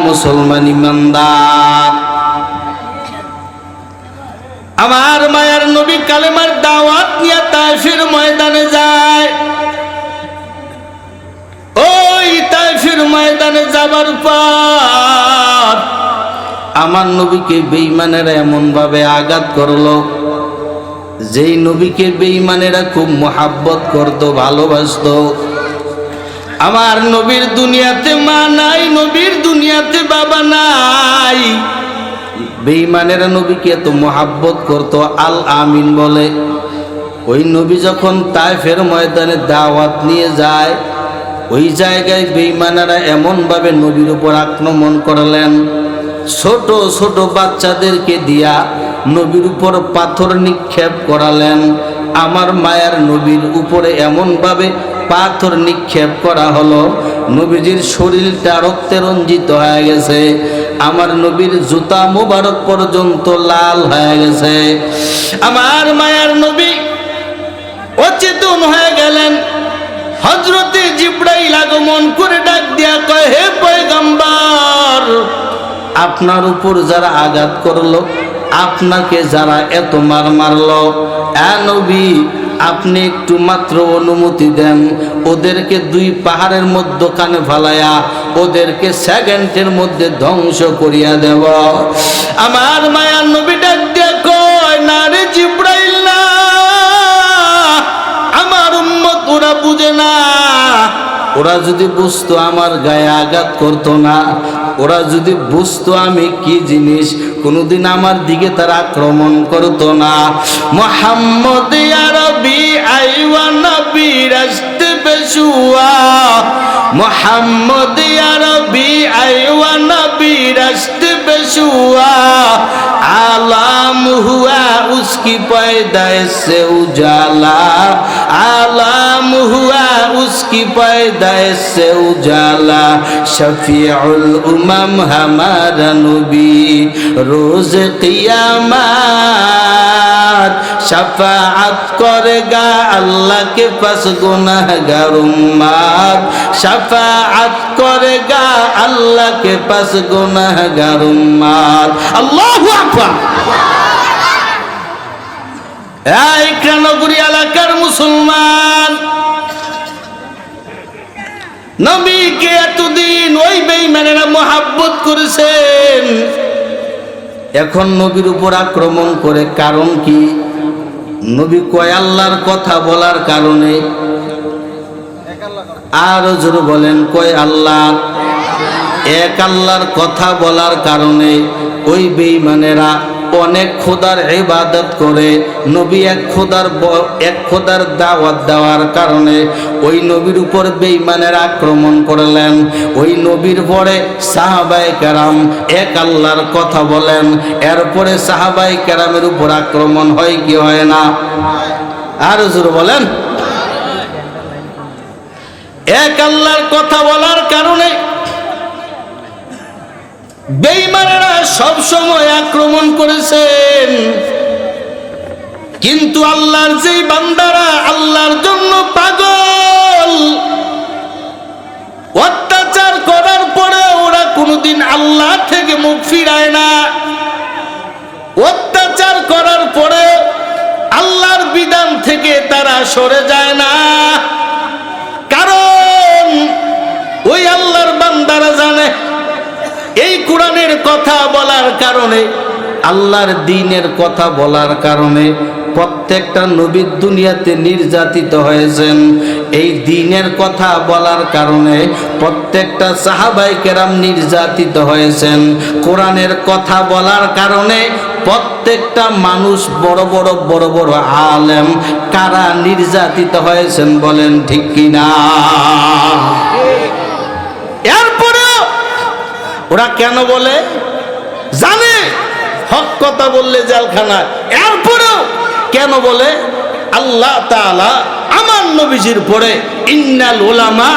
মুসলমান ইমানদার, আমার মায়ার নবী কালেমার দাওয়াত নিয়ে তায়েফের ময়দানে যায়। ওই তায়েফের ময়দানে যাবার পর আমার নবীকে বেঈমানেরা এমন ভাবে আঘাত করলো, যেই নবীকে বেঈমানেরা খুব মোহাব্বত করত, ভালোবাসতো। আমার নবীর দুনিয়াতে মা নাই, নবীর দুনিয়াতে বাবা নাই, বেঈমানেরা নবীকে এত মোহাব্বত করত, আল আমিন বলে। ওই নবী যখন তায়েফের ময়দানে দাওয়াত নিয়ে যায়, ওই জায়গায় বেঈমানেরা এমন ভাবে নবীর উপর আক্রমণ করলেন, ছোট ছোট বাচ্চাদেরকে দিয়া নবীর উপর পাথর নিক্ষেপ করালেন। আমার মায়ার নবীর উপরে এমন ভাবে পাথর নিক্ষেপ করা হলো, নবীজির শরীরটা রক্তে রঞ্জিত হয়ে গেছে, আমার নবীর জুতা মুবারক পর্যন্ত লাল হয়ে গেছে। আমার মায়ার নবী অচেতন হয়ে গেলেন। হযরতে জিবরাইল আগমন করে ডাক দিয়া কয়, হে পয়গম্বর, আপনার উপর যারা আঘাত করলো, আপনাকে যারা এত মারলো, নবী আপনি একটু মাত্র অনুমতি দেন, ওদেরকে দুই পাহাড়ের মধ্যখানে ফালাইয়া ওদেরকে সেকেন্ডের মধ্যে ধ্বংস করিয়া দেব। আমার মায়ার নবী ডাক দিয়া কয়, না রে জিবরাইল, না, আমার উম্মত ওরা বুঝে না। ওরা যদি বুঝতো আমার গায়ে আঘাত করতো না, ওরা যদি বুঝতো আমি কি জিনিস, কোনদিন আমার দিকে তারা আক্রমণ করতো না। মুহাম্মদ ইয়া রাব্বি আইওয়া নবী রাস্তে পেশুয়া, মুহাম্মদ ইয়া রাব্বি আইওয়া নবী রাস্তে পেশুয়া, आलम हुआ उसकी पैदाइश से उजाला, आलम हुआ उसकी पैदाइश से उजाला, शफीउल उमम हमारा नबी रोज क़ियामत शफाअत करेगा अल्लाह के पास गुनाहगार उम्मत, शफाअत करेगा अल्लाह के पास गुनाहगार उम्मत। अल्लाहु আকবার। এই নগরী এলাকার মুসলমান, নবীকে এতদিন ওই বেঈমানেরা মোহাব্বত করেছেন, এখন নবীর উপর আক্রমণ করে কারণ কি? নবী কয় আল্লাহর কথা বলার কারণে। আরো জোরে বলেন, কয় আল্লাহ, এক আল্লাহর কথা বলার কারণে ওই বেঈমানেরা অনেক খোদার ইবাদত করে। নবী এক খোদার দাওয়াত দেওয়ার কারণে ওই নবীর উপর বেঈমানেরা আক্রমণ করলেন। ওই নবীর পরে সাহাবায়ে কেরাম এক আল্লাহর কথা বলেন, এরপরে সাহাবায়ে কেরামের উপর আক্রমণ হয় কি হয় না? আর জোরে বলেন। এক আল্লাহর কথা বলার কারণে বেঈমানেরা সব সময় আক্রমণ করেছেন, কিন্তু আল্লাহর যেই বান্দারা আল্লাহর জন্য পাগল, অত্যাচার করার পরে ওরা কোনোদিন আল্লাহ থেকে মুখ ফিরায় না। অত্যাচার করার পরে আল্লাহর বিধান থেকে তারা সরে যায় না, কারণ ওই আল্লাহর বান্দারা জানে এই কোরআনের কথা বলার কারণে, আল্লাহর দ্বীনের কথা বলার কারণে প্রত্যেকটা নবী দুনিয়াতে নির্যাতিত হয়েছেন। এই দ্বীনের কথা বলার কারণে প্রত্যেকটা সাহাবায়ে কেরাম নির্যাতিত হয়েছেন। কোরআনের কথা বলার কারণে প্রত্যেকটা মানুষ, বড় বড় আলেম, কারা নির্যাতিত হয়েছেন বলেন ঠিক কিনা? ওরা কেন বলে? জানে হক কথা বললে জেলখানা, এরপরেও কেন বলে? আল্লাহ তাআলা আমার নবীজির পরে ইন্নাল উলামা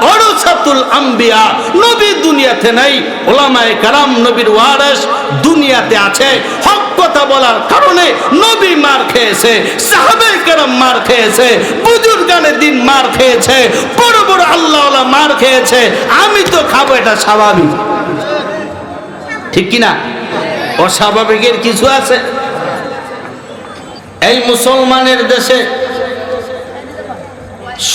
ওয়ারাসাতুল আম্বিয়া, নবী দুনিয়াতে নাই, উলামায়ে কেরাম নবীর ওয়ারিস দুনিয়াতে আছে। হক কথা বলার কারণে নবী মার খেয়েছে, সাহাবায়ে কেরাম মার খেয়েছে, বুজুর্গানে দিন মার খেয়েছে, বড় বড় আল্লাহওয়ালা মার খেয়েছে। আমি তো খাবো, এটা স্বাভাবিক। ঠিক কিনা? অস্বাভাবিকের কিছু আছে? এই মুসলমানের দেশে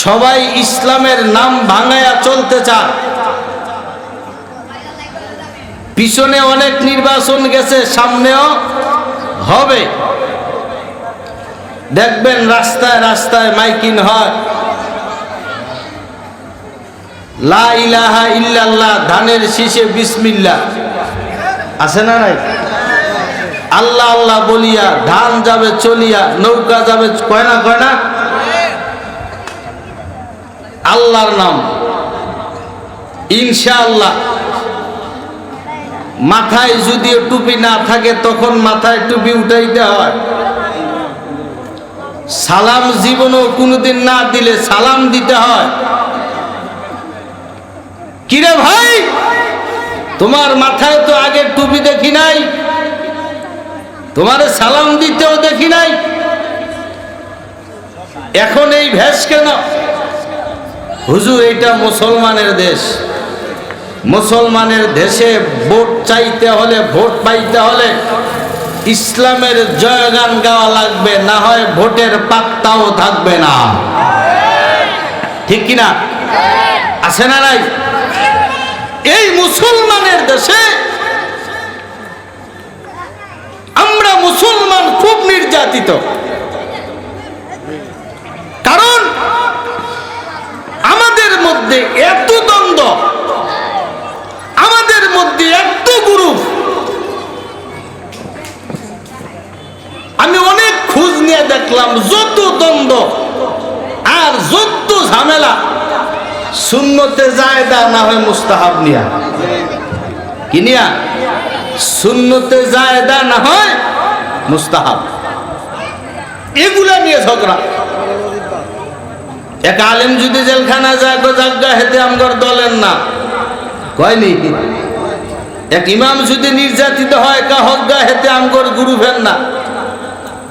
সবাই ইসলামের নাম ভাঙায়া চলতে চায়। পিছনে অনেক নির্বাচন গেছে, সামনেও হবে। দেখবেন রাস্তায় রাস্তায় মাইকিং হয়, লা ইলাহা ইল্লাল্লাহ, ধানের শীষে বিসমিল্লাহ, আছে না নাই? আল্লাহ আল্লাহ বলিয়া ধান যাবে চলিয়া, নৌকা যাবে, কয় না কয় না? আল্লাহর নাম ইনশাআল্লাহ। মাথায় যদিও টুপি না থাকে তখন মাথায় টুপি উঠাইতে হয়। সালাম জীবনও কোনোদিন না দিলে সালাম দিতে হয়। কিরে ভাই, তোমার মাথায় তো আগে টুপি দেখি নাই, তোমারে সালাম দিতেও দেখি নাই, এখন এই ভেষ কেন? হুজুর, এটা মুসলমানের দেশ। মুসলমানের দেশে ভোট চাইতে হলে, ভোট পাইতে হলে ইসলামের জয়গান গাওয়া লাগবে, না হয় ভোটের পাত্তাও থাকবে না। ঠিক কিনা? আছে না নাই? এই মুসলমানের দেশে আমরা মুসলমান খুব নির্যাতিত। কারণ আমাদের মধ্যে এত দ্বন্দ্ব, আমাদের মধ্যে এত গ্রুপ। আমি অনেক খোঁজ নিয়ে দেখলাম, যত দ্বন্দ্ব আর যত ঝামেলা সুন্নতে জায়েদা না হয় মুস্তাহাব নিয়া, কি নিয়া? সুন্নতে জায়েদা না হয় মুস্তাহাব, এগুলা নিয়ে ঝগড়া। এক আলেম যদি জেলখানা যায়, জাগা হেতে আমগর দলের না, কয়নি? এক ইমাম যদি নির্যাতিত হয়, কা হজ্ঞা হেতে আমগর গুরু ফেন না,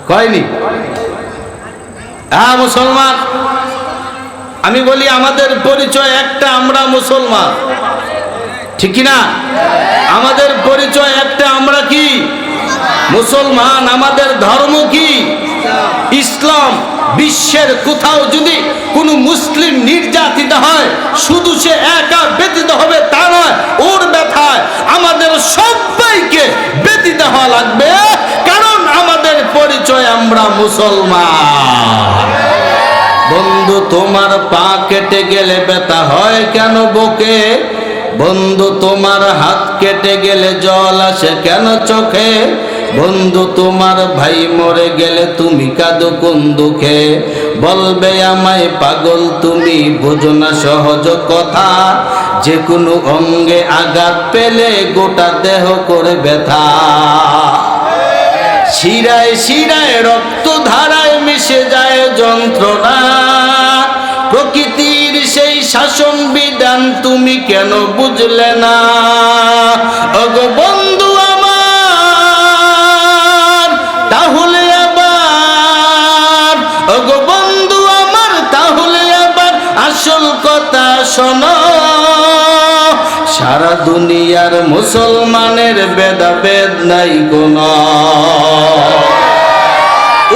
কয়নি? হ্যাঁ মুসলমান। আমি বলি আমাদের পরিচয় একটা, আমরা মুসলমান, ঠিক না? আমাদের পরিচয় একটা, আমরা কি মুসলমান। আমাদের ধর্ম কি? ইসলাম। বিশ্বের কোথাও যদি কোনো মুসলিম নির্যাতিত হয়, শুধু সে একা ব্যতীত হবে তা নয়, ওর ব্যথায় আমাদের সবাইকে ব্যতীত হওয়া লাগবে, কারণ আমাদের পরিচয় আমরা মুসলমান। বন্ধু, তোমার পা কেটে গেলে ব্যথা হয় কেন বুকে? বন্ধু, তোমার হাত কেটে গেলে জল আসে কেন চোখে? বন্ধু, তোমার ভাই মরে গেলে তুমি কাঁদো কোন দুঃখে? বলবে আমায় পাগল তুমি, বোঝো না সহজ কথা, যে কোনো অঙ্গে আঘাত পেলে গোটা দেহ করে ব্যথা। শিরায় শিরায় রক্ত ধারায় মিশে যায় যন্ত্রণা, প্রকৃতির সেই শাসন বিধান তুমি কেন বুঝলে না? ওগো বন্ধু আমার, তাহলে আবার, ওগো বন্ধু আমার, তাহলে আবার আসল কথা শোনো। সারা দুনিয়ার মুসলমানের ভেদাভেদ নাই কোনো,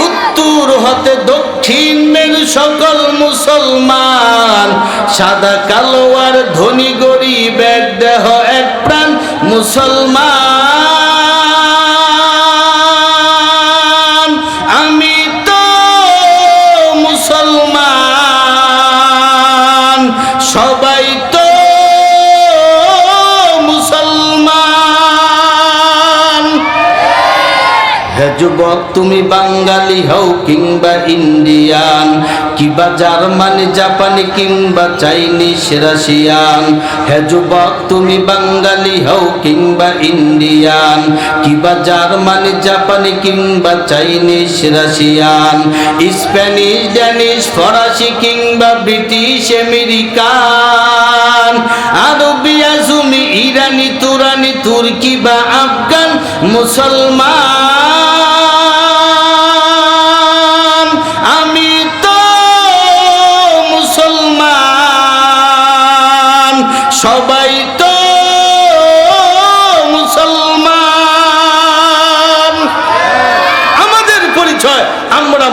উত্তর হতে দক্ষিণের সকল মুসলমান, সাদা কালো আর ধনী গরিব এক দেহ এক প্রাণ মুসলমান। আমি তো মুসলমান, সবাই তো মুসলমান। হে যুবক, তুমি বাঙালি হও কিংবা ইন্ডিয়ান, কিংবা জার্মানি জাপানি কিংবা চাইনিজ রাশিয়ান। হে যুবক, তুমি বাঙালি হও কিংবা ইন্ডিয়ান, কিংবা জার্মানি জাপানি কিংবা চাইনিজ রাশিয়ান, স্প্যানিশ ড্যানিশ ফরাসি কিংবা ব্রিটিশ আমেরিকান, আরবি আজমি ইরানি তুরানি তুর্কি বা আফগান মুসলমান। আমি তো মুসলমান, সবাই তো মুসলমান।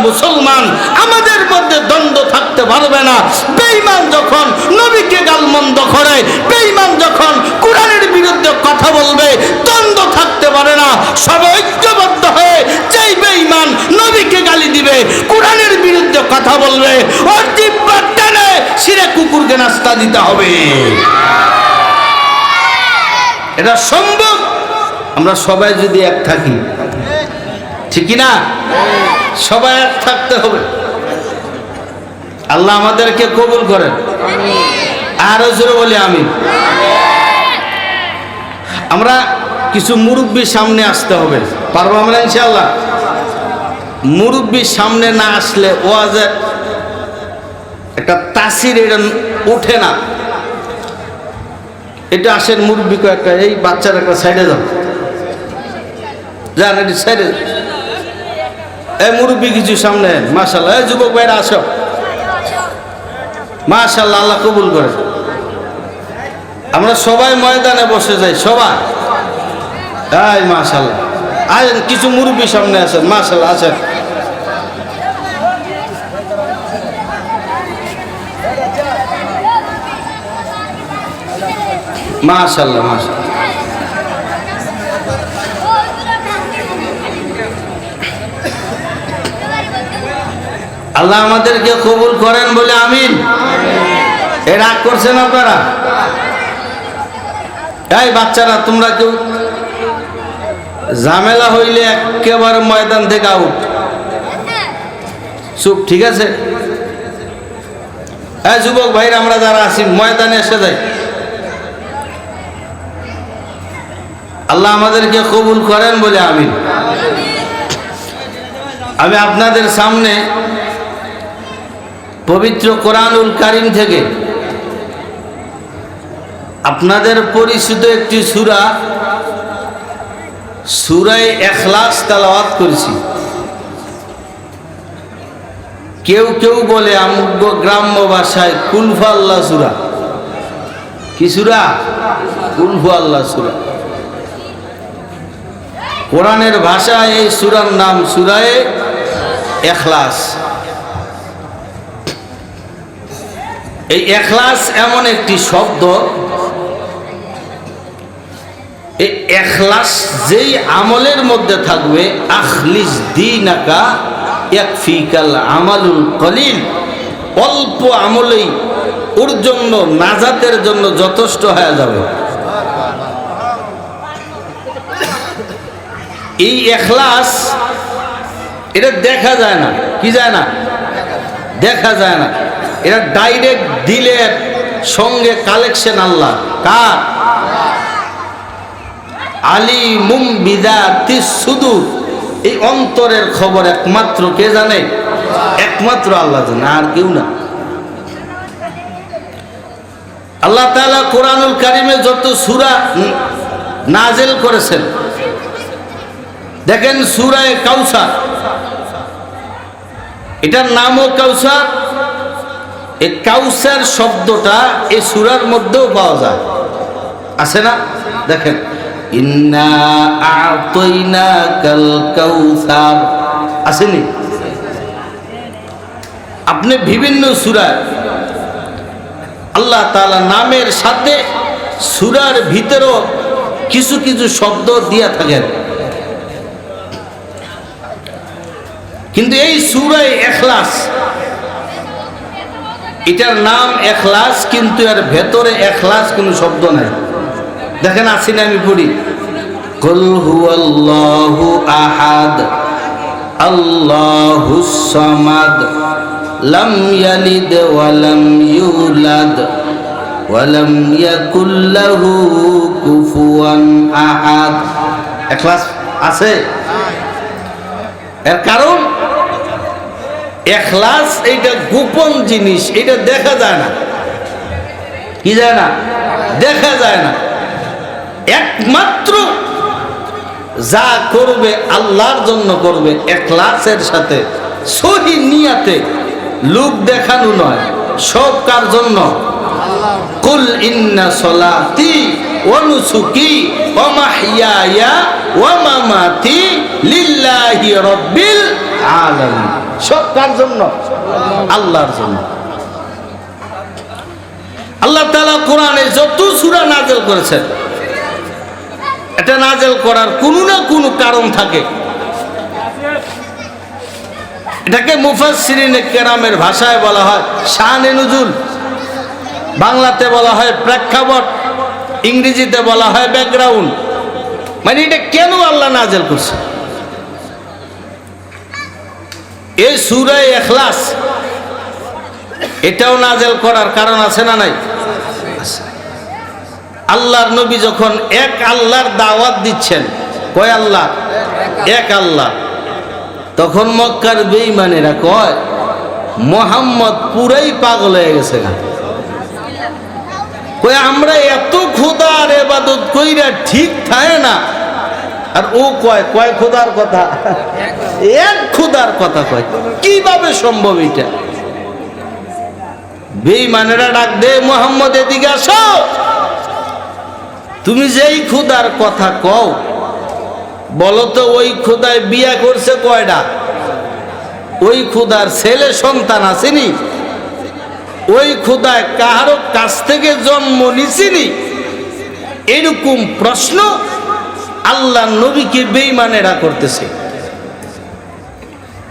মুসলমান, আমাদের মধ্যে দ্বন্দ্ব থাকতে পারবে না। বেঈমান যখন নবীকে গালমন্দ করে, বেঈমান যখন কোরআনের বিরুদ্ধে কথা বলবে, দ্বন্দ্ব থাকতে পারে না। সবাই ঐক্যবদ্ধ হয়ে যেই বেঈমান নবীকে গালি দিবে, কোরআনের বিরুদ্ধে কথা বলবে, ওর জিহ্বা টেনে শিরে কুকুরকে নাস্তা দিতে হবে। এটা সম্ভব আমরা সবাই যদি এক থাকি, ঠিক না? সবাই এক থাকতে হবে। আল্লাহ আমাদেরকে কবুল করেন। আরো জোরে বলি আমিন। আমরা কিছু মুরব্বীর সামনে আসতে হবে, পারবো আমরা ইনশাআল্লাহ? মুরব্বীর সামনে না আসলে ওয়াজের একটা তাসির এটা ওঠে না। এটা আসেন মুরব্বী একটা, এই বাচ্চার একটা সাইডে যাও, যান এটি সাইডে। এই মুরব্বী কিছু সামনে, মাশাআল্লাহ। এই যুবক ভাইরা আসো, মাশাআল্লাহ, আল্লাহ কবুল করে। আমরা সবাই ময়দানে বসে যাই, সবাই। এই মাশাআল্লাহ, আসেন কিছু মুরব্বী সামনে আসেন, মাশাআল্লাহ, আসেন। মাশাআল্লাহ, মাশাআল্লাহ। আল্লাহ আমাদেরকে কবুল করেন বলে আমিন। এ রাগ করছেন আপনারা? এই বাচ্চারা, তোমরা কেউ ঝামেলা হইলে একেবারে ময়দান থেকে আউট, চুপ, ঠিক আছে? এই যুবক ভাইরা আমরা যারা আছি ময়দানে এসে যাই। আল্লাহ আমাদেরকে কবুল করেন বলে আমিন। আমি আপনাদের সামনে পবিত্র কোরআনুল কারীম থেকে আপনাদের পরিচিত একটি সূরা, সূরা ইখলাস তেলাওয়াত করেছি। কেউ কেউ বলে আমগো গ্রাম্য ভাষায় কুলফু আল্লাহ সূরা। কি সূরা? কুলফু আল্লাহ সূরা। কোরআনের ভাষায় এই সূরার নাম সূরা ইখলাস। এই ইখলাস এমন একটি শব্দ, এই ইখলাস যেই আমলের মধ্যে থাকবে, আখলিস দীনাকা ইয়াকফিকাল আমালুল কলিল, অল্প আমলেই ওর জন্য, নাজাতের জন্য যথেষ্ট হয়ে যাবে। এই ইখলাস এটা দেখা যায় না। কি যায় না? দেখা যায় না। এটা ডাইরেক্ট দিলের সঙ্গে কালেকশন আল্লাহ কার? আলিমুম বিযাতিস সুদূর। এই অন্তরের খবর একমাত্র কে জানে? একমাত্র আল্লাহ জানে, আর কেউ না। আল্লাহ তাআলা কোরআনুল কারীমে যত সূরা নাজিল করেছেন, দেখেন সূরা কাউসার, এটার নামও কাউসার। এই কাউসার শব্দটা এই সূরার মধ্যেও পাওয়া যায়, আছে না? দেখেন, ইন্না আ'তাইনাকাল কাউসার, আসেনি? আপনি বিভিন্ন সূরায় আল্লাহ তাআলা নামের সাথে সূরার ভিতরেও কিছু কিছু শব্দ দিয়া থাকেন। কিন্তু এই সূরা ইখলাস, এটার নাম ইখলাস, কিন্তু এর ভেতরে ইখলাস কোনো শব্দ নাই। দেখেন, আসেন আমি পড়ি, কুল হুয়াল্লাহু আহাদ আল্লাহুস সামাদ লাম ইয়ালিদ ওয়া লাম ইউলাদ ওয়া লাম ইয়াকুল লাহু কুফুয়ান আহাদ। ইখলাস আছে? এর কারণ ইখলাস এইটা গোপন জিনিস, এটা দেখা যায় না। কি যায় না? দেখা যায় না। একমাত্র যা করবে আল্লাহর জন্য করবে, ইখলাসের সাথে, সহি নিয়াতে, লোক দেখানো নয়। সব কার জন্য? কুল ইন্না সলাতি ওয়া নুসুকি ওয়া মাহইয়ায়া ওয়া মামাতি লিল্লাহি রাব্বিল আলামিন। সব কার জন্য? আল্লাহর জন্য। আল্লাহ তাআলা কোরআনে যত সূরা নাযিল করেছেন, এটা নাযিল করার কোনো না কোনো কারণ থাকে। এটাকে মুফাসসিরিনে কেরামের ভাষায় বলা হয় শানে নুজুল, বাংলাতে বলা হয় প্রেক্ষাপট, ইংরেজিতে বলা হয় ব্যাকগ্রাউন্ড। মানে এটা কেন আল্লাহ নাযিল করছে? এই সূরা ইখলাস এটাও নাযিল করার কারণ আছে না নাই? আল্লাহর নবী যখন এক আল্লাহর দাওয়াত দিচ্ছেন, কয় আল্লাহ? এক আল্লাহ। তখন মক্কার বেঈমানেরা কয় মুহাম্মদ পুরাই পাগল হয়ে গেছে না, কয় আমরা এত খোদার ইবাদত কইরা ঠিক থাকে না। আর ও কয় কয় খোদার কথা? এক খোদার কথা কয়। কিভাবে সম্ভব এটা? বেঈমানেরা ডাক দে, মুহাম্মদ এদিকে আসো, তুমি যেই খোদার কথা কও বলো তো ওই খোদায় বিয়া করছে কয়টা? ওই খোদার ছেলে সন্তান আসেনি? ওই খোদায় কাহারো কাছ থেকে জন্ম নিছিনি? এরকম প্রশ্ন আল্লাহ নবীকে বেঈমানেরা করতেছে।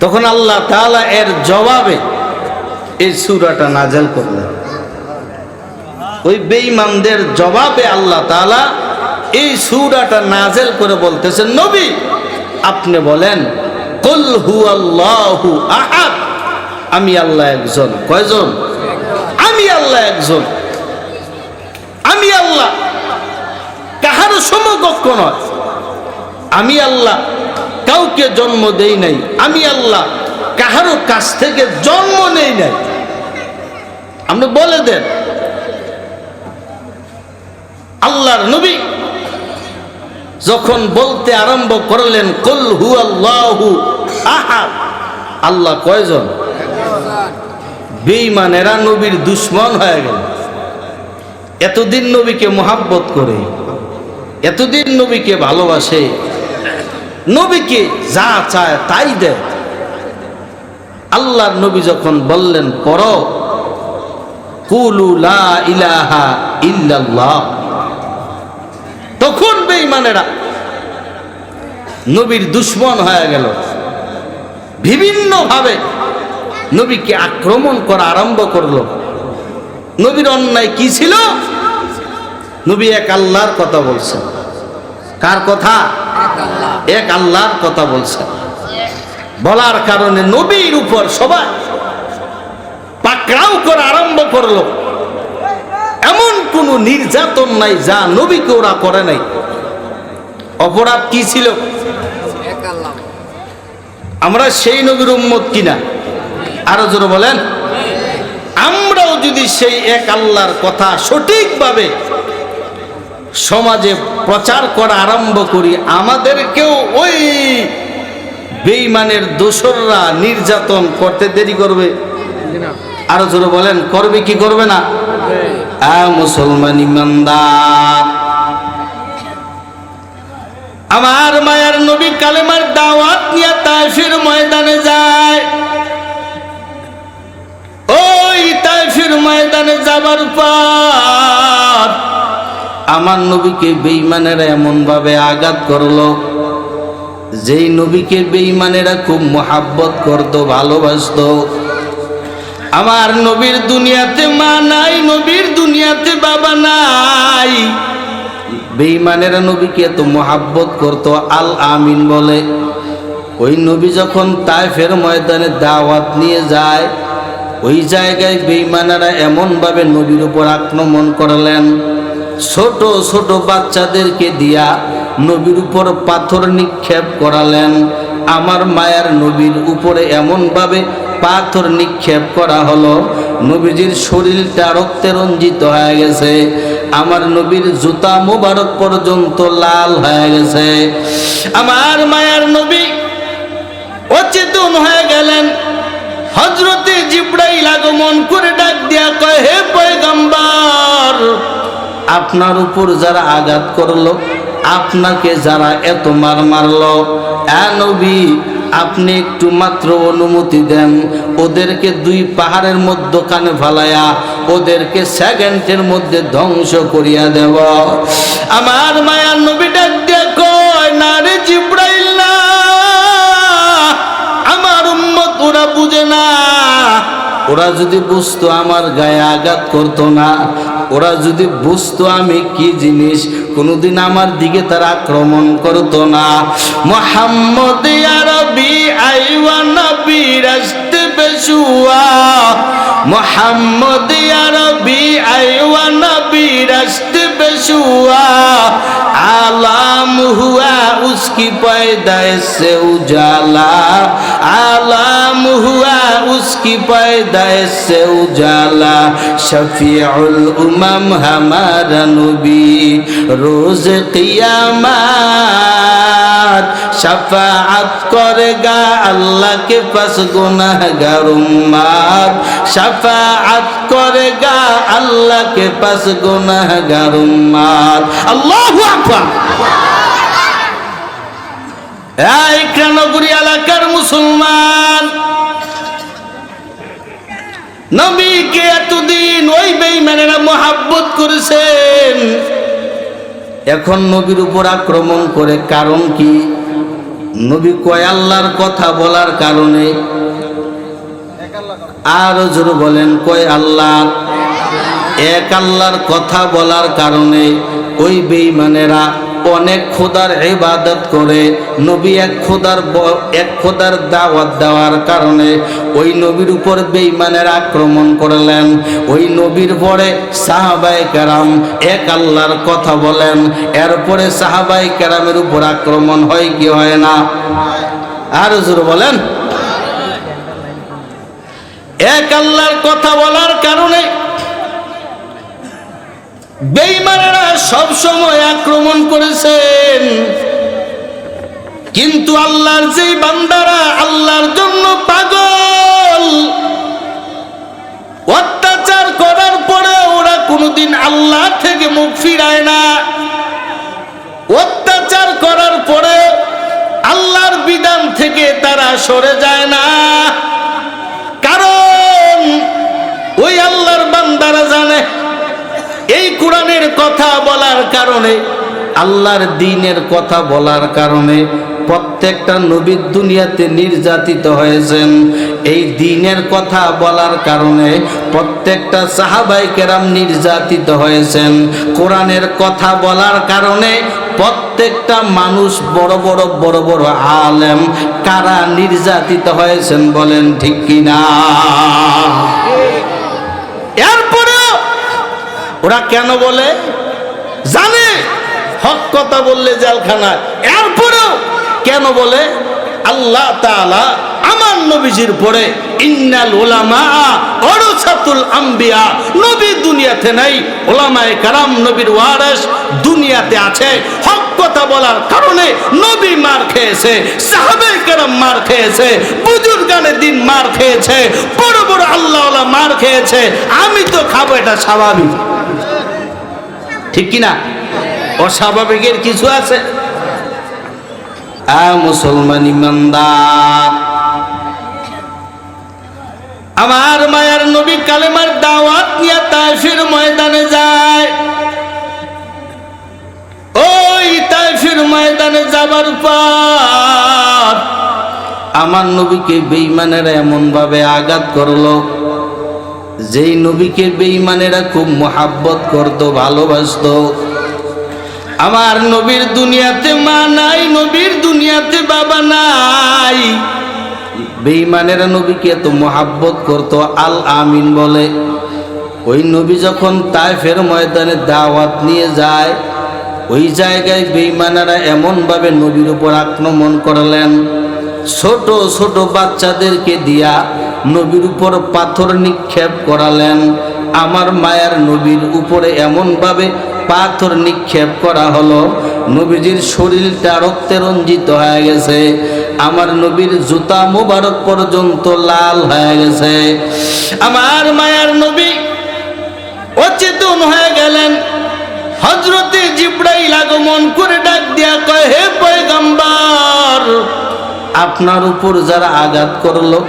তখন আল্লাহ তাআলা এর জবাবে এই সূরাটা নাযিল করলেন। ওই বেঈমানদের জবাবে আল্লাহ তাআলা এই সূরাটা নাযিল করে বলতেছেন, নবী আপনি বলেন কুল হুয়াল্লাহু আহাদ, আমি আল্লাহ একজন। কয়জন? আমি আল্লাহ একজন। আমি আল্লাহ কাহারও সমকক্ষ নয়। আমি আল্লাহ কাউকে জন্ম দেই নাই। আমি আল্লাহ কাহারও কাছ থেকে জন্ম নেই নাই। আপনি বলে দেন। আল্লাহর নবী যখন বলতে আরম্ভ করলেন কুল হুয়াল্লাহু আহাদ, আল্লাহ কয়জন? বেঈমানেরা নবীর দুশমন হয়ে গেল। এতদিন নবীকে মোহাব্বত করে, এতদিন নবীকে ভালোবাসে, নবীকে যা চায় তাই দেয়। আল্লাহর নবী যখন বললেন পড়ো কুলু লা ইলাহা ইল্লাল্লাহ, তখন বেঈমানেরা নবীর দুশমন হয়ে গেল। বিভিন্ন ভাবে নবীকে আক্রমণ করা আরম্ভ করলো। নবীর অন্যায় কি ছিল? নবী এক আল্লাহর কথা বলছেন। কার কথা? এক আল্লাহর কথা বলছেন। বলার কারণে নবীর উপর সবাই পাকড়াও করা আরম্ভ করলো। এমন কোন নির্যাতন নাই যা নবীকে ওরা করে নাই। অপরাধ কি ছিল? আমরা সেই নবীর উম্মত কিনা? আরো জোরে বলেন। আমরাও যদি সেই এক আল্লাহর কথা সঠিকভাবে সমাজে প্রচার করা আরম্ভ করি, আমাদেরকেও ওই বেঈমানের দোসররা নির্যাতন করতে দেরি করবে। আরো জোরে বলেন, করবে কি করবে না? মুসলমান ইমানদার, আমার মায়ার নবী কালেমার দাওয়াত নিয়ে তায়েফের ময়দানে যায়। ওই তায়েফের ময়দানে যাবার পর আমার নবীকে বেঈমানেরা এমন ভাবে আঘাত করলো, যেই নবীকে বেঈমানেরা খুব মোহাব্বত করতো, ভালোবাসতো। আমার নবীর দুনিয়াতে মা নাই, নবীর দুনিয়াতে বাবা নাই। বেঈমানেরা নবীকে এত মোহাব্বত করতো, আল আমিন বলে। ওই নবী যখন তায়েফের ময়দানে দাওয়াত নিয়ে যায়, ওই জায়গায় বেঈমানেরা এমন ভাবে নবীর উপর আক্রমণ করলেন, ছোট ছোট বাচ্চাদেরকে দিয়া নবীর উপর পাথর নিক্ষেপ করালেন। আমার মায়ার নবীর উপরে এমন ভাবে পাথর নিক্ষেপ করা হলো, নবীজির শরীরটা রক্তে রঞ্জিত হয়ে গেছে। আমার নবীর জুতা মোবারক পর্যন্ত লাল হয়ে গেছে। আমার মায়ার নবী অচেতন হয়ে গেলেন। হযরতে জিবরাইল আগমন করে ডাক দিয়া কয়, হে পয়গম্বর, আপনার উপর যারা আঘাত করলো, আপনাকে যারা এত মার মারলো, এ নবী আপনি একটু মাত্র অনুমতি দেন, ওদেরকে দুই পাহাড়ের মধ্যখানে ফালায়া ওদেরকে সেকেন্ডের মধ্যে ধ্বংস করিয়া দেব। আমার মায়ার নবী ডাক দিয়ে কয়, না রে জিবরাইল না, আমার উম্মত ওরা বুঝে না। ওরা যদি বুঝতো আমার গায়ে আঘাত করতো না, ওরা যদি বুঝতো আমি কি জিনিস, কোনোদিন আমার দিকে তারা আক্রমণ করতো না। মুহাম্মদ ইয়া রবি আইওয়া নবী রাস্তে বেশুয়া, মুহাম্মদ ইয়া রবি আইওয়া নবী রাস্তে বেশুয়া, आलम हुआ उसकी पैदाइश से उजाला, आलम हुआ उसकी पैदाइश से उजाला, शफीउल उमम हमारा नबी रोज क़ियामत शफाअत करेगा अल्लाह के पास गुनाहगार उम्मत, शफाअत करेगा अल्लाह के पास गुनाहगार उम्मत। अल्लाहु আকবার। এই কৃষ্ণনগরী এলাকার মুসলমান, নবীকে এতদিন ওই বেঈমানেরা মহব্বত করেছেন, এখন নবীর উপর আক্রমণ করে কারণ কি? নবী কয় আল্লাহর কথা বলার কারণে। আরো জোরে বলেন, কয় আল্লাহ, এক আল্লাহর কথা বলার কারণে ওই বেঈমানেরা অনেক খোদার ইবাদত করে। নবী এক খোদার দাওয়াত দেওয়ার কারণে ওই নবীর উপর বেঈমানেরা আক্রমণ করলেন। ওই নবীর পরে সাহাবায়ে কেরাম এক আল্লাহর কথা বলেন, এরপরে সাহাবায়ে কেরামের উপর আক্রমণ হয় কি হয় না? আরো জোরে বলেন। এক আল্লাহর কথা বলার কারণে বেঈমানেরা সব সময় আক্রমণ করেছেন, কিন্তু আল্লাহর যেই বান্দারা আল্লাহর জন্য পাগল, অত্যাচার করার পরে ওরা কোনোদিন আল্লাহ থেকে মুখ ফিরায় না। অত্যাচার করার পরে আল্লাহর বিধান থেকে তারা সরে যায় না, কারণ ওই আল্লাহর বান্দারা জানে এই কোরআনের কথা বলার কারণে, আল্লাহর দ্বীনের কথা বলার কারণে প্রত্যেকটা নবী দুনিয়াতে নির্যাতিত হয়েছেন। এই দ্বীনের কথা বলার কারণে প্রত্যেকটা সাহাবায়ে কেরাম নির্যাতিত হয়েছেন। কোরআনের কথা বলার কারণে প্রত্যেকটা মানুষ বড় বড় আলেম কারা নির্যাতিত হয়েছেন, বলেন ঠিক কিনা? এরপরেও ওরা কেন বলে? জানে হক কথা বললে জেলখানায়, এরপরেও কেন বলে? আল্লাহ তাআলা আমার নবীজির পরে ইন্নাল উলামা ওয়ারাসাতুল আম্বিয়া, নবী দুনিয়াতে নাই, উলামায়ে কেরাম নবীর ওয়ারিস দুনিয়াতে আছে। হক কথা বলার কারণে নবী মার খেয়েছে, সাহাবায়ে কেরাম মার খেয়েছে, বুজুর্গানে দিন মার খেয়েছে, বড় বড় আল্লাহওয়ালা মার খেয়েছে। আমি তো খাবো, এটা স্বাভাবিক, ঠিক কিনা? অস্বাভাবিকের কিছু আছে? মুসলমান ইমানদার, আমার মায়ার নবী কালেমার দাওয়াত নিয়ে তায়েফের ময়দানে যায়। ওই তায়েফের ময়দানে যাবার পর আমার নবীকে বেঈমানেরা এমন ভাবে আঘাত করলো, যেই নবীকে বেঈমানেরা খুব মহব্বত করত, ভালোবাসতো। আমার নবীর দুনিয়াতে মা নাই, নবীর দুনিয়াতে বাবা নাই, বেঈমানেরা নবীকে এত মহব্বত করত, আল আমিন বলে। ওই নবী যখন তায়েফের ময়দানে দাওয়াত নিয়ে যায়, ওই জায়গায় বেঈমানেরা এমন ভাবে নবীর উপর আক্রমণ করলেন, ছোট ছোট বাচ্চাদেরকে দিয়া নবীর উপর পাথর নিক্ষেপ করালেন। আমার মায়ার নবীর উপরে এমন ভাবে পাথর নিক্ষেপ করা হলো, নবীজির শরীরটা রক্তে রঞ্জিত হয়ে গেছে, আমার নবীর জুতা মুবারক পর্যন্ত লাল হয়ে গেছে। আমার মায়ার নবী অচেতন হয়ে গেলেন। হযরতে জিবরাইল আগমন করে ডাক দিয়া কয়, হে পয়গম্বর, আপনার উপর যারা আঘাত করলো,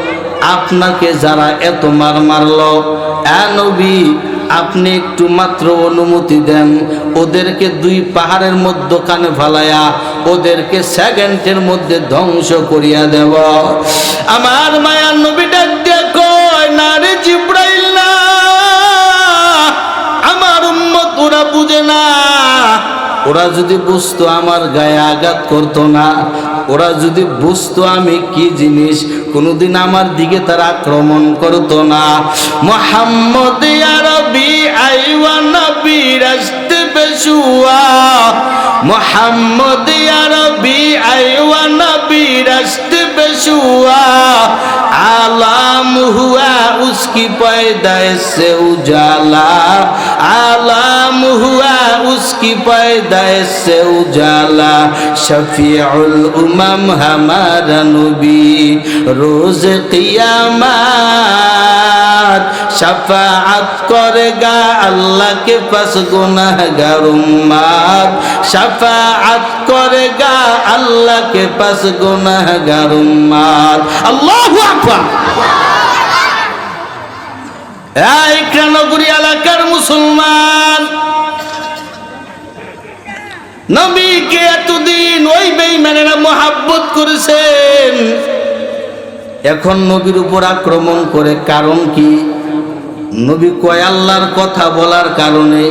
আপনাকে যারা এত মার মারলো, নবী আপনি একটু মাত্র অনুমতি দেন, ওদেরকে দুই পাহাড়ের মধ্যখানে ফালায়া ওদেরকে সেকেন্ডের মধ্যে ধ্বংস করিয়া দেব। আমার মায়ার নবী ডাক দিয়া কয়, না রে জিবরাইল না, আমার উম্মত ওরা বুঝে না। ওরা যদি বুঝতো আমার গায়ে আঘাত করতো না, ওরা যদি বুঝতো আমি কি জিনিস, কোনোদিন আমার দিকে তারা আক্রমণ করতো না। মুহাম্মদ ইয়া রবি আইওয়া নবী রাস্তে পেশুয়া, মুহাম্মদ ইয়া রবি আইওয়া নবী রাস্তে পেশুয়া, आलम हुआ उसकी पैदाइश से उजाला, आलम हुआ उसकी पैदाइश से उजाला, शफीउल उमम हमारा नबी रोज क़ियामत शफाअत करेगा अल्लाह के पास गुनाहगार उम्मत, शफाअत करेगा अल्लाह के पास गुनाहगार उम्मत। अल्लाहु আকবার। এই নগরী এলাকার মুসলমান, নবীকে এতদিন ওই বেঈমানেরা মহব্বত করেছেন, এখন নবীর উপর আক্রমণ করে কারণ কি? নবী কয় আল্লাহর কথা বলার কারণে।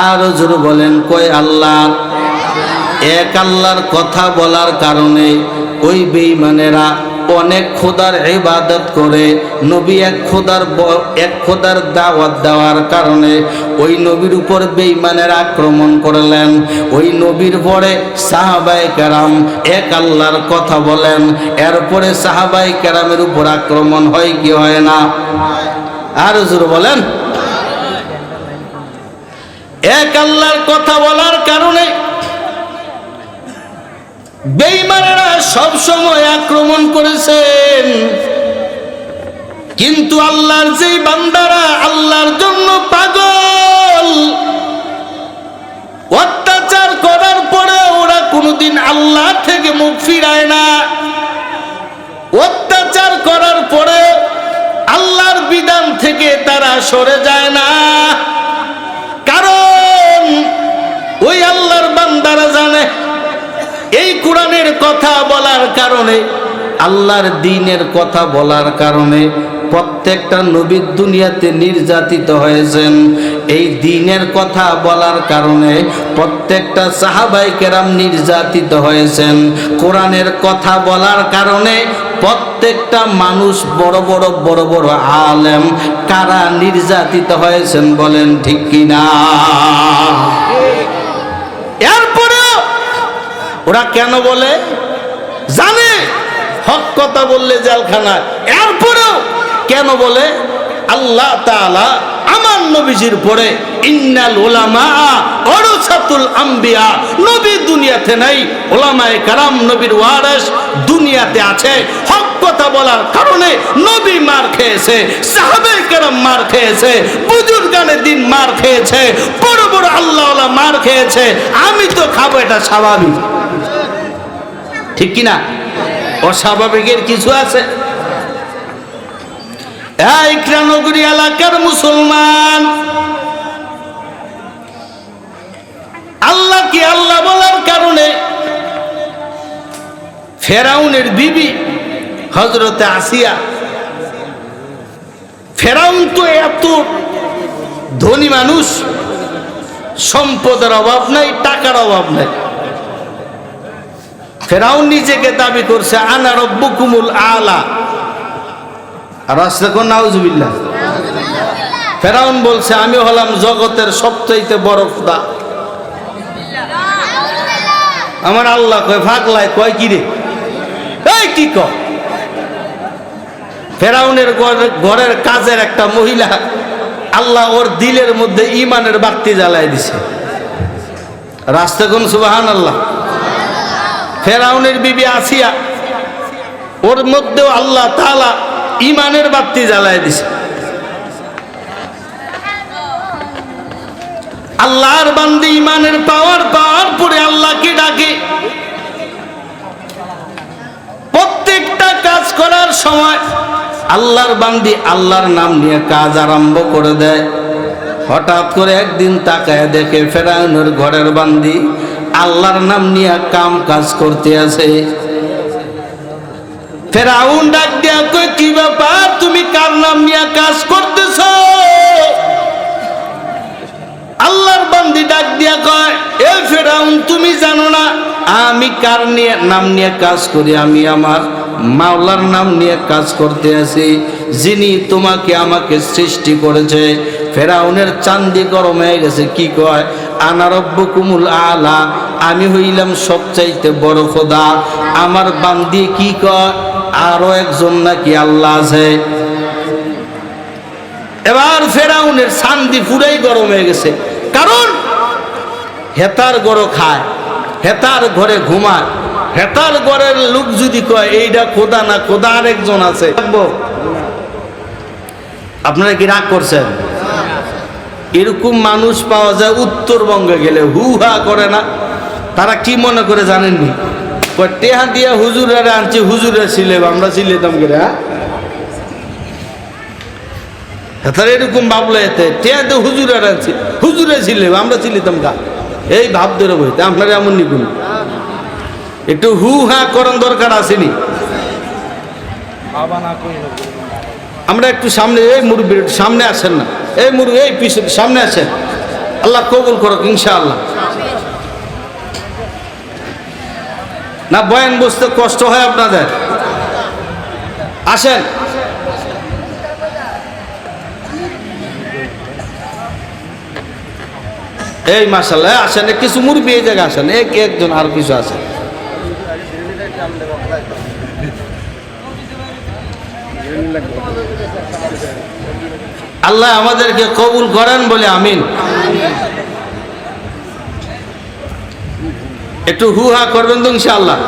আরো জোরে বলেন, কয় আল্লাহ, এক আল্লাহর কথা বলার কারণে ওই বেঈমানেরা অনেক খোদার ইবাদত করে। নবী এক খোদার দাওয়াত দেওয়ার কারণে ওই নবীর উপর বেঈমানেরা আক্রমণ করলেন। ওই নবীর পরে সাহাবায়ে কেরাম এক আল্লাহর কথা বলেন, এরপরে সাহাবায়ে কেরামের উপর আক্রমণ হয় কি হয় না? আর জোরে বলেন। এক আল্লাহর কথা বলার কারণে বেঈমানেরা সব সময় আক্রমণ করেছেন, কিন্তু আল্লাহর যেই বান্দারা আল্লাহর জন্য পাগল, অত্যাচার করার পরে ওরা কোনোদিন আল্লাহ থেকে মুখ ফিরায় না। অত্যাচার করার পরে আল্লাহর বিধান থেকে তারা সরে যায় না, কারণ ওই আল্লাহর বান্দারা জানে এই কোরআনের কথা বলার কারণে, আল্লাহর দ্বীনের কথা বলার কারণে প্রত্যেকটা নবী দুনিয়াতে নির্যাতিত হয়েছেন। এই দ্বীনের কথা বলার কারণে প্রত্যেকটা সাহাবায়ে কেরাম নির্যাতিত হয়েছেন। কোরআনের কথা বলার কারণে প্রত্যেকটা মানুষ, বড় বড় আলেম কারা নির্যাতিত হয়েছেন বলেন ঠিক কিনা? এরপরেও ওরা কেন বলে? জানে হক কথা বললে জেলখানা। এরপরেও কেন বলে? আল্লাহ তাআলা আমার নবীজির পরে ইন্নাল উলামা ওয়ারাসাতুল আম্বিয়া, নবী দুনিয়াতে নাই, উলামায়ে কেরাম নবীর ওয়ারিস দুনিয়াতে আছে। হক কথা বলার কারণে নবী মার খেয়েছে, সাহাবায়ে কেরাম মার খেয়েছে, বুজুর্গানে দিন মার খেয়েছে, বড় বড় আল্লাহওয়ালা মার খেয়েছে। আমি তো খাবো, এটা স্বাভাবিক, ঠিক কিনা? অস্বাভাবিকের কিছু আছে? এই নগরী এলাকার মুসলমান, আল্লাহ কি আল্লাহ বলার কারণে ফেরাউনের বিবি হযরতে আসিয়া, ফেরাউন তো এত ধনী মানুষ, সম্পদের অভাব নাই, টাকার অভাব নাই। ফেরাউন নিজেকে দাবি করছে আনা রব্বুকুমুল আলা, আর আসলে কোন নাউজুবিল্লাহ। ফেরাউন বলছে আমি হলাম জগতের সবচাইতে বড় খোদা। আমার আল্লাহ কয় ফাগলায়, কয় কি রে, এই কি কয়? ফেরাউনের ঘরের কাজের একটা মহিলা, আল্লাহ ওর দিলের মধ্যে ঈমানের বাতি জ্বালায় দিছে। রাস্তা কোন সুবহানাল্লাহ। ফেরাউনের বিবি আসিয়া, ওর মধ্যেও আল্লাহ তাআলা ঈমানের বাতি জ্বালায় দিছে। আল্লাহর বান্দা ঈমানের পাওয়ার পরে আল্লাহকে ডাকে, আল্লাহর বান্দি আল্লাহর নাম নিয়ে কাজ আরম্ভ করে দেয়। হঠাৎ করে একদিন তাকায় দেখে ফেরাউনের ঘরের বান্দি আল্লাহর নাম নিয়ে কাম কাজ করতে আছে। ফেরাউন ডাক দিয়া কয়, কি ব্যাপার, তুমি কার নাম নিয়ে কাজ করতেছ? আল্লাহর বান্দি ডাক দিয়া কয়, এ ফেরাউন, তুমি জানো না আমি কার নিয়ে নাম নিয়ে কাজ করি? আমি আমার মাওলার নাম নিয়ে কাজ করতে আছি, যিনি তোমাকে আমাকে সৃষ্টি করেছে। ফেরাউনের চান্দি গরম হয়ে গেছে। কি কয়? আনা রব্বুকুমুল আলা, আমি হইলাম সবচাইতে বড় খোদা। আমার বান্দি কি কয়? আরো একজন নাকি আল্লাহ আছে। এবার ফেরাউনের চান্দি পুরাই গরম হয়ে গেছে, কারণ হেতার গড় খায়, হেতার ঘরে ঘুমায়, হেতার ঘরের লোক যদি কয় এইটা খোদা না, খোদা আরেকজন আছে। আপনারা কি রাগ করছেন? এরকম মানুষ পাওয়া যায় উত্তরবঙ্গে গেলে, হু হা করে না। তারা কি মনে করে জানেননি? টেহা দিয়া হুজুরের আনছি, হুজুরে ছিলে, আমরা ছিলাম করে। তারা এরকম ভাবলো, এতে টেহা দিয়ে হুজুরের আনছি, হুজুরে ছিলে, আমরা ছিলাম গা, এই ভাব ধরে বইতে। আপনারা এমন নিগুন একটু হু হা করণ দরকার আসেনি। আমরা একটু সামনে, এই মুরব্বীর সামনে আসেন না, এই মুরব্বী এই পিছনে সামনে আসেন। আল্লাহ কবুল করুক ইনশাআল্লাহ। না বয়ান বসতে কষ্ট হয় আপনাদের? আসেন। এই মাশাআল্লাহ আসেন, কিছু মুরব্বী এই জায়গায় আসেন, একজন আর কিছু আসেন। আল্লাহ আমাদেরকে কবুল করেন বলে আমিন। একটু হু হা করবেন তো ইনশাআল্লাহ।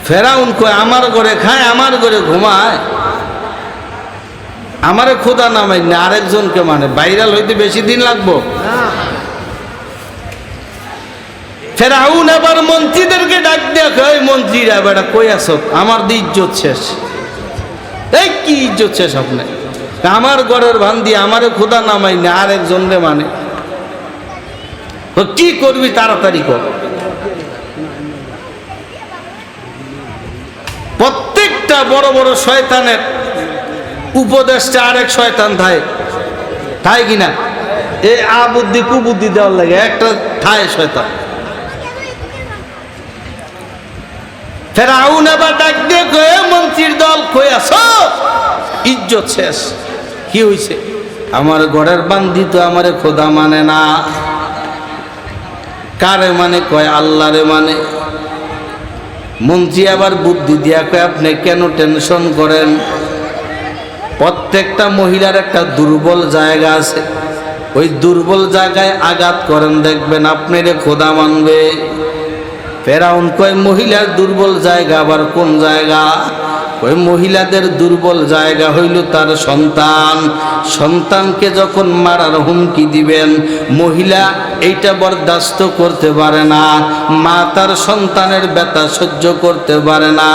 ফেরাউন কয়, আমার ঘরে খায়, আমার ঘরে ঘুমায়, আমারে খোদা নামাই না, আরেকজনকে মানে। ভাইরাল হইতে বেশি দিন লাগবো? ফেরাউন এবার মন্ত্রীদেরকে ডাক দিয়ে কয়, মন্ত্রীরা বেটা কই আছো? আমার দি ইজ্জত শেষ। এই কি ইজ্জত শেষ আপনার? আমার ঘরের ভান্দি আমারে খোদা নামাই না, আরেকজন রে মানে। কি করবি, তাড়াতাড়ি কর। প্রত্যেকটা বড় বড় শয়তানের উপদেশটা আরেক শয়তান থায়, তাই কিনা? এই আবুদ্ধি কুবুদ্ধি দেওয়ার লাগে একটা থায় শয়তান। ফেরাউন এবার ডাক দিয়ে কয়ে, মন্ত্রীর দল কই আছো? ইজ্জত শেষ। কি হইছে? আমার ঘরের বান্দি তো আমারে খোদা মানে না। কারে মানে? কয় আল্লাহরে মানে। মন্ত্রী আবার বুদ্ধি দিয়া কয়, আপনি কেন টেনশন করেন? প্রত্যেকটা মহিলার একটা দুর্বল জায়গা আছে, ওই দুর্বল জায়গায় আঘাত করেন, দেখবেন আপনারে খোদা মানবে। ফেরাউন কয়, মহিলার দুর্বল জায়গা আবার কোন জায়গা? ওই মহিলাদের দুর্বল জায়গা হইল তার সন্তান। সন্তানকে যখন মারার হুমকি দিবেন, মহিলা এইটা বরদাস্ত করতে পারে না। মা তার সন্তানের ব্যথা সহ্য করতে পারে না,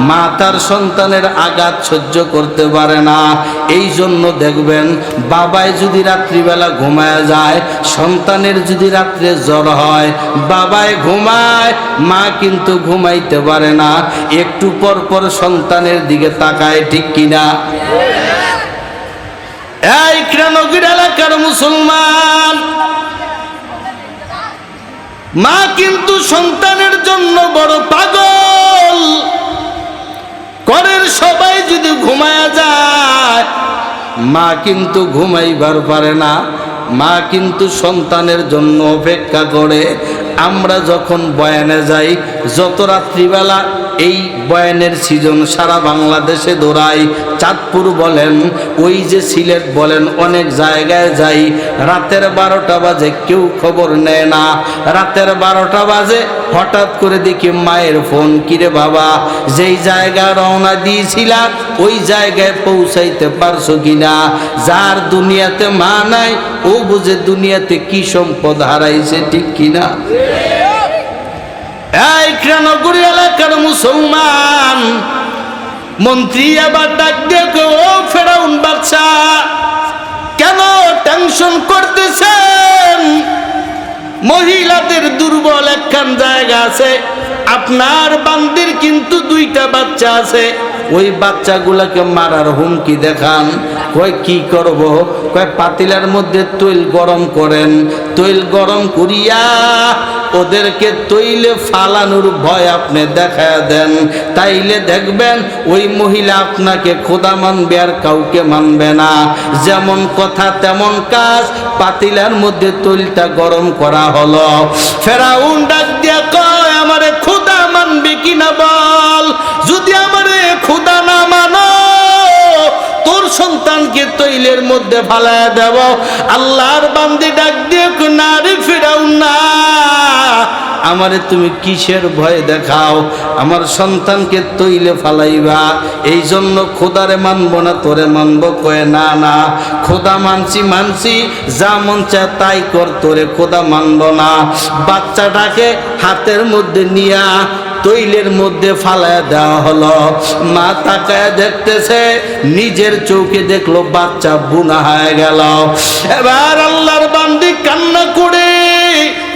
মা তার সন্তানের আঘাত সহ্য করতে পারে না। এই জন্য দেখবেন, বাবায় যদি রাত্রিবেলা ঘুমায় যায়, সন্তানের যদি রাত্রে জ্বর হয়, বাবায় ঘুমায়, মা কিন্তু ঘুমাইতে পারে না। একটু পর পর সন্তানের দিকে তাকায়, ঠিক কিনা? এই কৃষ্ণনগর এলাকার মুসলমান, মা কিন্তু সন্তানের জন্য বড় পাগল। ঘরের সবাই যদি ঘুমায়া যায়, মা কিন্তু ঘুমাইবার পারে না। মা কিন্তু সন্তানের জন্য অপেক্ষা করে। আমরা যখন বয়ানে যাই, যত রাত্রিবেলা এই বয়ানের সিজন সারা বাংলাদেশে দৌড়াই, চাঁদপুর বলেন, ওই যে সিলেট বলেন, অনেক জায়গায় যাই, রাতের 12টা বাজে কেউ খবর নেয় না। রাতের 12টা বাজে হঠাৎ করে দেখি মায়ের ফোন, কিরে বাবা, যেই জায়গায় রওনা দিয়েছিলা ওই জায়গায় পৌঁছাইতে পারছো কিনা? যার দুনিয়াতে মা নাই, ও বুঝে দুনিয়াতে কি সম্পদ হারাইছে, ঠিক কিনা? এই কৃষ্ণনগর এলাকার মুসলমান, মন্ত্রী আবার ডাক দিয়ে কয়, ও ফেরাউন বাদশা, কেন টেনশন করতেছেন? মহিলাদের দুর্বল একখান জায়গা আছে, আপনার বান্দির কিন্তু 2টা বাচ্চা আছে, ওই বাচ্চাগুলাকে মারার হুমকি দেখান। কয় কি করব? কয় পাতিলার মধ্যে তৈল গরম করেন, তৈল গরম করিয়া ওদেরকে তৈলে ফালানোর ভয় আপনি দেখায় দেন, তাইলে দেখবেন ওই মহিলা আপনাকে খোদা মানবে আর কাউকে মানবে না। যেমন কথা তেমন কাজ, পাতিলার মধ্যে তৈলটা গরম করা হলো। ফেরাউন ডাক দিয়া কয়, আমারে খোদা মানবে কিনা বল, যদি আমারে খোদা না মানো তোর সন্তানকে তৈলের মধ্যে ফালায়া দেব। আল্লাহর বান্দি ডাক দিয়ে কয়, না রে ফেরাউন না, আমারে তুমি কিসের ভয় দেখাও? আমার সন্তানকে তৈলে ফালাইবা, এই জন্য খোদারে মানব না তোরে মানব? কয়ে না না, খোদা মানছি, যা মন চায় তাই কর, তোরে খোদা মানব না। বাচ্চাটাকে হাতের মধ্যে নিয়া তৈলের মধ্যে ফালায় দেওয়া হলো। মা তাকায় দেখতেছে, নিজের চোখে দেখলো বাচ্চা বুনা হয়ে গেল। এবার আল্লাহর বান্দি কান্না করে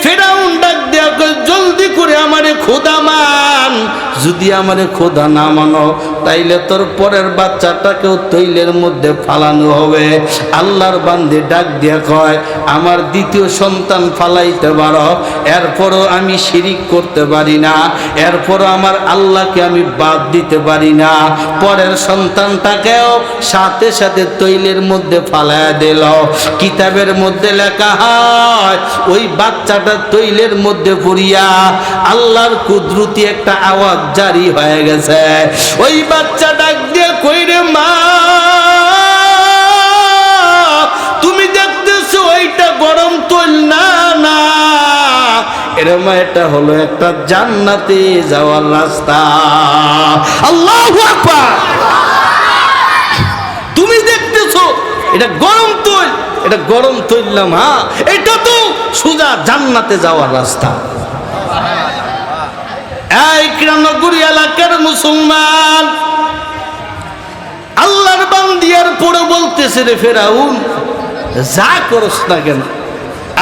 ফেরাউন ডাক দেয়া কয়, জলদি করে আমারে খোদা মান, যদি আমারে খোদা না মানো তাইলে তোর পরের বাচ্চাটাকেও তৈলের মধ্যে ফালানো হবে। আল্লাহর বান্দি ডাক দিয়া কয়, আমার 2য় সন্তান ফালাইতে পারো, এরপরও আমি শিরিক করতে পারি না, এরপরও আমার আল্লাহকে আমি বাদ দিতে পারি না। পরের সন্তানটাকেও সাথে সাথে তৈলের মধ্যে ফালায়া দিল। কিতাবের মধ্যে লেখা হয়, ওই বাচ্চাটা তৈলের মধ্যে পড়িয়া আল্লাহর কুদরতি একটা আওয়াজ জারি হয়ে গেছে। ওই বাচ্চা ডাক দিয়ে কইরে, মা তুমি দেখতেছো ওইটা গরম তৈল না? না এরে মা, এটা হলো একটা জান্নাতে যাওয়ার রাস্তা। আল্লাহু আকবার। তুমি দেখতেছো এটা গরম তৈল, এটা গরম তৈল না মা, এটা তো সোজা জান্নাতে যাওয়ার রাস্তা। এই নগরী এলাকার মুসলমান, আল্লাহর বান্দিয়ার পরে বলতেছে, রে ফেরাউন, যা করস না কেন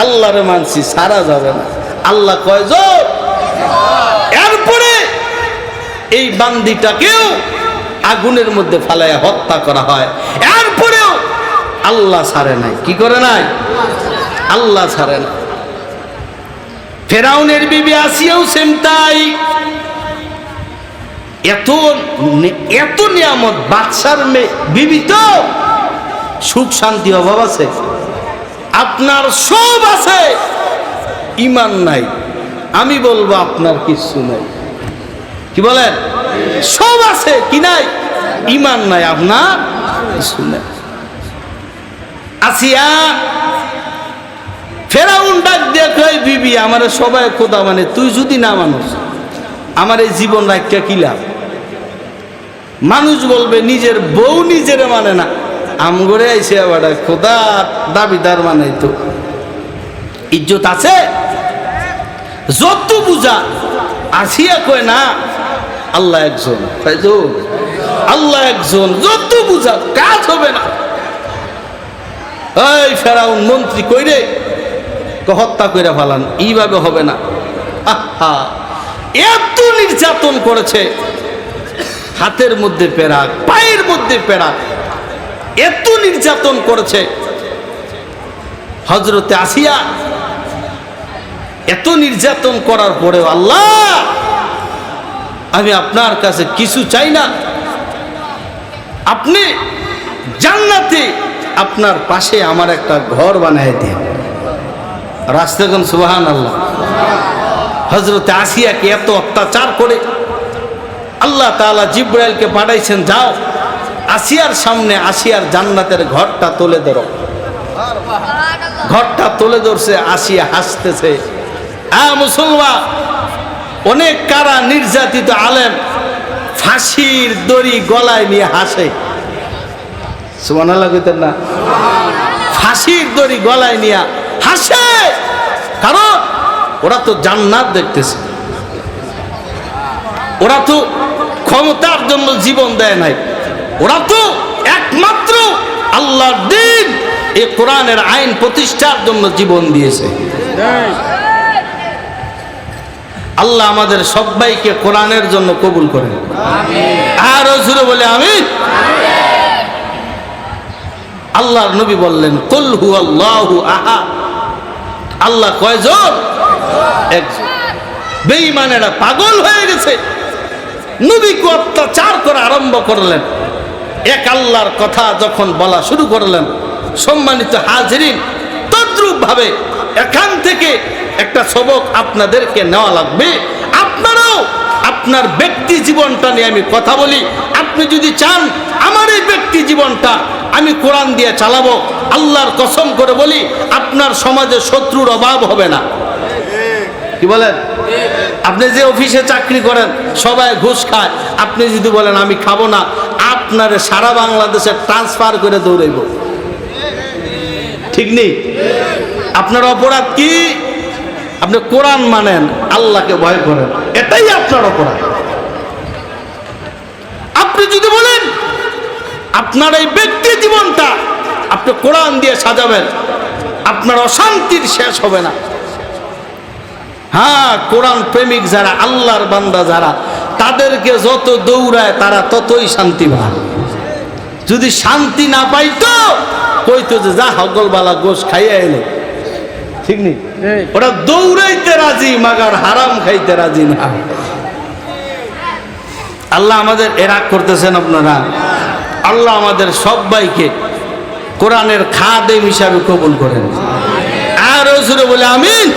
আল্লাহরে মানছি, সারা যাবে না। আল্লাহ কয় যাও। এরপরে এই বান্দিটাকেও আগুনের মধ্যে ফালাইয়া হত্যা করা হয়। এরপরেও আল্লাহ ছাড়ে নাই। কি করে নাই? আল্লাহ ছাড়ে না। ফেরাউনের বিবি আসিয়াও সেম তাই। এত নিয়ামত, বাদশার মেয়ে বিবি, তো সুখ শান্তি অভাব আছে? আপনার সব আছে, ঈমান নাই। আমি বলবো আপনার কিছু নাই। কি বলেন? সব আছে, কি নাই? ঈমান নাই, আপনার কিছু নাই। আসিয়া ফেরাউন ডাক দিয়ে কয়, বিবি আমারে সবাই খোদা মানে, তুই যদি না মানুষ আমার এই জীবন রাখা কি লাভ? মানুষ বলবে নিজের বউ নিজের মানে না, আমগরে আইসে আবার খোদার দাবিদার মানাই, তো ইজ্জত আছে? যত বুঝা। আসিয়া কয়, না আল্লাহ একজন, আল্লাহ একজন, যত বুঝা কাজ হবে না। এই ফেরাউন মন্ত্রী কইরে হত্যা করে ফেলান, এইভাবে হবে না। আহা, এত নির্যাতন করেছে, হাতের মধ্যে পেরাক, পায়ের মধ্যে পেরাক, এত নির্যাতন করেছে। হযরতে আসিয়া এত নির্যাতন করার পরেও, আল্লাহ আমি আপনার কাছে কিছু চাই না, আপনি জান্নাতে আপনার পাশে আমার একটা ঘর বানায় দিন। রাস্তাগণ সুবহানাল্লাহ। হযরতে আসিয়াকে এত অত্যাচার করে আল্লাহ তাআলা জিবরাইলকে পাঠাইছেন, যাও আসিয়ার সামনে আসিয়ার জান্নাতের ঘরটা তুলে ধরো। ঘরটা তুলে ধরছে, আসিয়া হাসতেছে। মুসলমান, অনেক কারা নির্যাতিত আলেম ফাঁসির দড়ি গলায় নিয়ে হাসে। সুবহানাল্লাহ কইতেন না? ফাঁসির দড়ি গলায় নিয়ে হাসে, কারণ ওরা তো জান্নাত দেখতেছে, ওরা তো ক্ষমতার জন্য জীবন দেয় নাই, ওরা তো একমাত্র আল্লাহর দ্বীন এই কোরআনের আইন প্রতিষ্ঠার জন্য জীবন দিয়েছে। আল্লাহ আমাদের সবাইকে কোরআনের জন্য কবুল করেন, আর জোরে বলে আমিন। আল্লাহর নবী বললেন কুল হুয়াল্লাহু আহাদ, আল্লাহ কয়জন? একজন। বেঈমানেরা পাগল হয়ে গেছে, নবীকে অত্যাচার করা আরম্ভ করলেন। এক আল্লাহর কথা যখন বলা শুরু করলেন, সম্মানিত হাজিরিন, তদ্রূপ ভাবে এখান থেকে একটা সবক আপনাদেরকে নেওয়া লাগবে। আপনারাও আপনার ব্যক্তি জীবনটা নিয়ে আমি কথা বলি। আপনি যদি চান আমার এই ব্যক্তি জীবনটা আমি কোরআন দিয়ে চালাবো, আল্লাহর কসম করে বলি আপনার সমাজে শত্রুর অভাব হবে না। কি বলেন? আপনি যে অফিসে চাকরি করেন সবাই ঘুষ খায়, আপনি যদি বলেন আমি খাবো না, আপনার সারা বাংলাদেশে ট্রান্সফার করে দৌড়াইব। ঠিক নেই? আপনার অপরাধ কি? আপনি কোরআন মানেন, আল্লাহকে ভয় করেন, এটাই আপনার অপরাধ। আপনি যদি বলেন আপনার এই ব্যক্তি জীবনটা আপনি কোরআন দিয়ে সাজাবেন, আপনার অশান্তির শেষ হবে না। হ্যাঁ, কোরআন প্রেমিক যারা, আল্লাহর বান্দা যারা, তাদেরকে যত দৌড়ায় তারা ততই শান্তি পায়। যদি শান্তি না পাইতো কইতো যে যা হগলবালা গোশ খাইয়া এলো। ঠিক নেই? ওরা দৌড়াইতে রাজি, মাগার হারাম খাইতে রাজি না। আল্লাহ আমাদের এরাক করতেছেন আপনারা। আল্লাহ আমাদের সবাইকে কোরআনের খাদেম হিসাবে কবুল করেন, আর জোরে বলে আমিন।